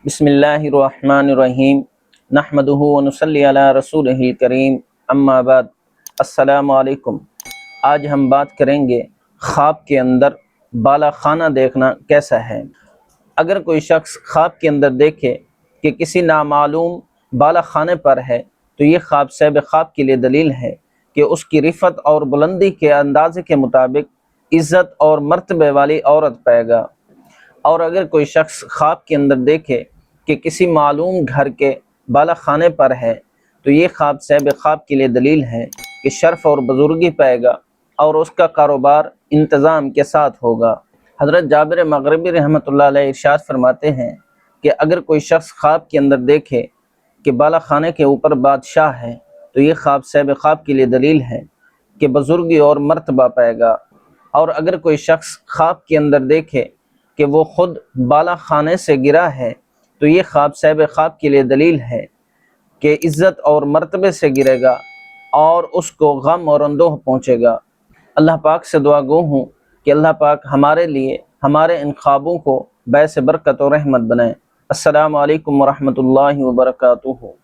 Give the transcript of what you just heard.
بسم اللہ الرحمن الرحیم نحمدہ ونصلی علی رسولہ کریم اما بعد السلام علیکم۔ آج ہم بات کریں گے خواب کے اندر بالا خانہ دیکھنا کیسا ہے۔ اگر کوئی شخص خواب کے اندر دیکھے کہ کسی نامعلوم بالا خانے پر ہے تو یہ خواب صاحب خواب کے لیے دلیل ہے کہ اس کی رفعت اور بلندی کے اندازے کے مطابق عزت اور مرتبے والی عورت پائے گا۔ اور اگر کوئی شخص خواب کے اندر دیکھے کہ کسی معلوم گھر کے بالا خانے پر ہے تو یہ خواب صاحب خواب کے لیے دلیل ہے کہ شرف اور بزرگی پائے گا اور اس کا کاروبار انتظام کے ساتھ ہوگا۔ حضرت جابر مغربی رحمۃ اللہ علیہ ارشاد فرماتے ہیں کہ اگر کوئی شخص خواب کے اندر دیکھے کہ بالا خانے کے اوپر بادشاہ ہے تو یہ خواب صاحب خواب کے لیے دلیل ہے کہ بزرگی اور مرتبہ پائے گا۔ اور اگر کوئی شخص خواب کے اندر دیکھے کہ وہ خود بالا خانے سے گرا ہے تو یہ خواب صاحب خواب کے لیے دلیل ہے کہ عزت اور مرتبے سے گرے گا اور اس کو غم اور اندوہ پہنچے گا۔ اللہ پاک سے دعا گو ہوں کہ اللہ پاک ہمارے لیے ہمارے ان خوابوں کو باعث برکت و رحمت بنائے۔ السلام علیکم ورحمۃ اللہ وبرکاتہ۔